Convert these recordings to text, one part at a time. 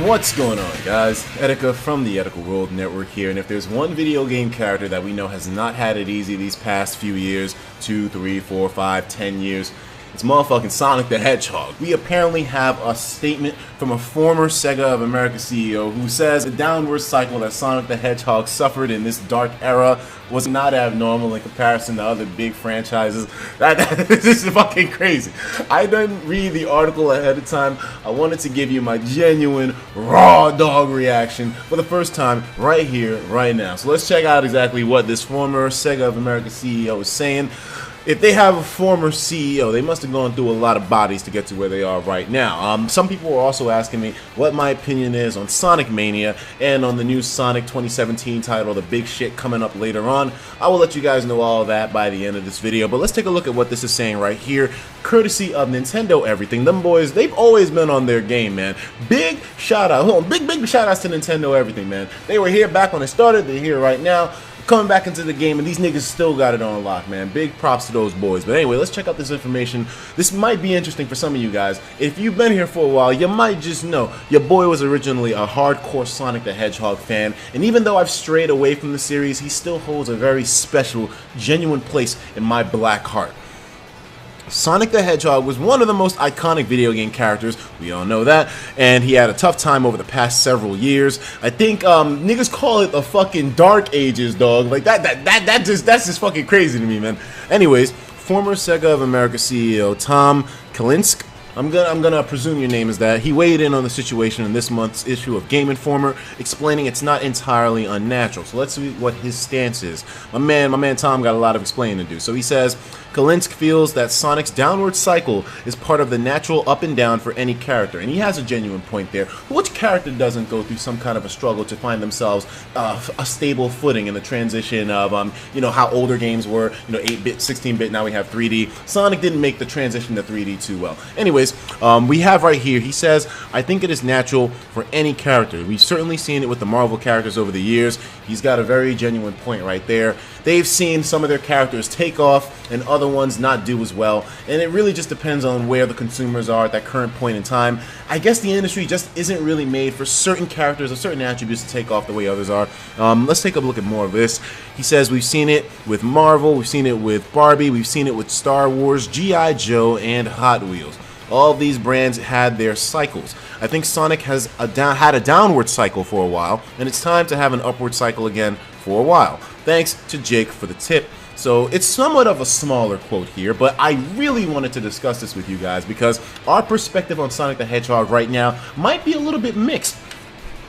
What's going on, guys? Etika from the Etika World Network here, and if there's one video game character that we know has not had it easy these past few years, 2, 3, 4, 5, 10 years, it's motherfucking Sonic the Hedgehog. We apparently have a statement from a former Sega of America CEO who says the downward cycle that Sonic the Hedgehog suffered in this dark era was not abnormal in comparison to other big franchises. This is fucking crazy. I didn't read the article ahead of time. I wanted to give you my genuine raw dog reaction for the first time right here, right now. So let's check out exactly what this former Sega of America CEO is saying. If they have a former CEO, they must have gone through a lot of bodies to get to where they are right now. Some people were also asking me what my opinion is on Sonic Mania and on the new Sonic 2017 title, the big shit coming up later on. I will let you guys know all of that by the end of this video, but let's take a look at what this is saying right here, courtesy of Nintendo Everything. Them boys, they've always been on their game, man. Big shout out, big shout outs to Nintendo Everything, man. They were here back when it started, they're here right now. Coming back into the game, and these niggas still got it on lock, man. Big props to those boys. But anyway, let's check out this information. This might be interesting for some of you guys. If you've been here for a while, you might just know your boy was originally a hardcore Sonic the Hedgehog fan, and even though I've strayed away from the series, he still holds a very special, genuine place in my black heart. Sonic the Hedgehog was one of the most iconic video game characters, we all know that, and he had a tough time over the past several years. I think niggas call it the fucking dark ages, dog. Like that's just fucking crazy to me, man. Anyways, former Sega of America CEO Tom Kalinske, I'm gonna presume your name is that. He weighed in on the situation in this month's issue of Game Informer, explaining it's not entirely unnatural. So let's see what his stance is. My man Tom got a lot of explaining to do. So he says, Kalinske feels that Sonic's downward cycle is part of the natural up and down for any character, and he has a genuine point there. Which character doesn't go through some kind of a struggle to find themselves a stable footing in the transition of you know, how older games were, you know, 8-bit, 16-bit, now we have 3D. Sonic didn't make the transition to 3D too well. Anyways, we have right here, he says, I think it is natural for any character. We've certainly seen it with the Marvel characters over the years. He's got a very genuine point right there. They've seen some of their characters take off and other ones not do as well, and it really just depends on where the consumers are at that current point in time. I guess the industry just isn't really made for certain characters or certain attributes to take off the way others are. Let's take a look at more of this. He says we've seen it with Marvel, we've seen it with Barbie, we've seen it with Star Wars, G.I. Joe, and Hot Wheels. All of these brands had their cycles. I think Sonic has had a downward cycle for a while, and it's time to have an upward cycle again for a while. Thanks to Jake for the tip. So it's somewhat of a smaller quote here, but I really wanted to discuss this with you guys because our perspective on Sonic the Hedgehog right now might be a little bit mixed.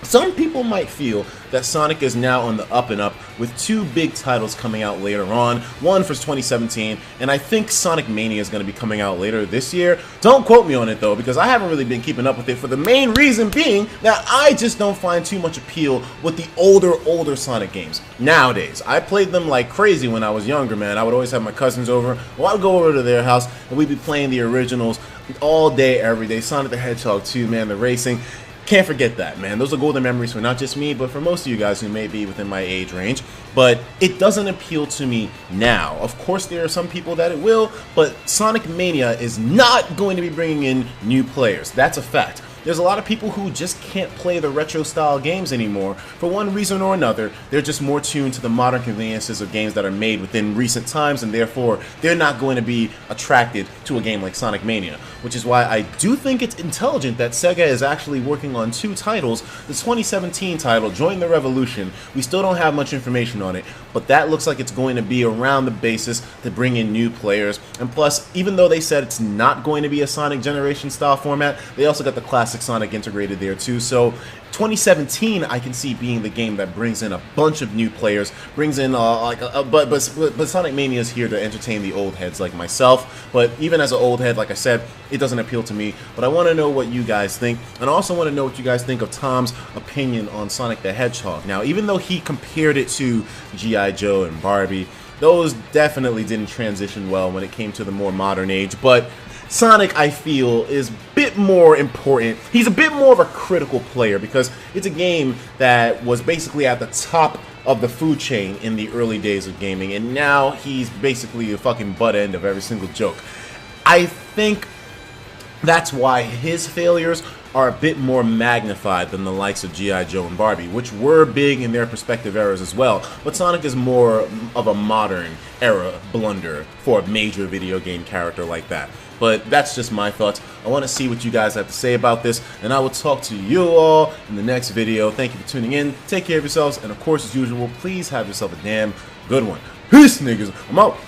Some people might feel that Sonic is now on the up and up with two big titles coming out later on, one for 2017, and I think Sonic Mania is going to be coming out later this year. Don't quote me on it though, because I haven't really been keeping up with it, for the main reason being that I just don't find too much appeal with the older Sonic games. Nowadays, I played them like crazy when I was younger, man. I would always have my cousins over, or I would go over to their house, and we'd be playing the originals all day, every day. Sonic the Hedgehog 2, man, the racing. Can't forget that, man. Those are golden memories for not just me, but for most of you guys who may be within my age range. But it doesn't appeal to me now. Of course, there are some people that it will, but Sonic Mania is not going to be bringing in new players. That's a fact. There's a lot of people who just can't play the retro style games anymore. For one reason or another, they're just more tuned to the modern conveniences of games that are made within recent times, and therefore they're not going to be attracted to a game like Sonic Mania. Which is why I do think it's intelligent that Sega is actually working on two titles. The 2017 title, Join the Revolution, we still don't have much information on it, but that looks like it's going to be around the basis to bring in new players. And plus, even though they said it's not going to be a Sonic Generation style format, they also got the classic Sonic integrated there too. So 2017 I can see being the game that brings in a bunch of new players, brings in but Sonic Mania is here to entertain the old heads like myself. But even as an old head, like I said, it doesn't appeal to me. But I want to know what you guys think, and I also want to know what you guys think of Tom's opinion on Sonic the Hedgehog. Now, even though he compared it to G.I. Joe and Barbie, those definitely didn't transition well when it came to the more modern age, but Sonic, I feel, is a bit more important. He's a bit more of a critical player because it's a game that was basically at the top of the food chain in the early days of gaming, and now he's basically the fucking butt end of every single joke. I think That's why his failures are a bit more magnified than the likes of G.I. Joe and Barbie, which were big in their respective eras as well, but Sonic is more of a modern era blunder for a major video game character like that. But that's just my thoughts. I want to see what you guys have to say about this, and I will talk to you all in the next video. Thank you for tuning in, take care of yourselves, and of course, as usual, please have yourself a damn good one. Peace, niggas. I'm out.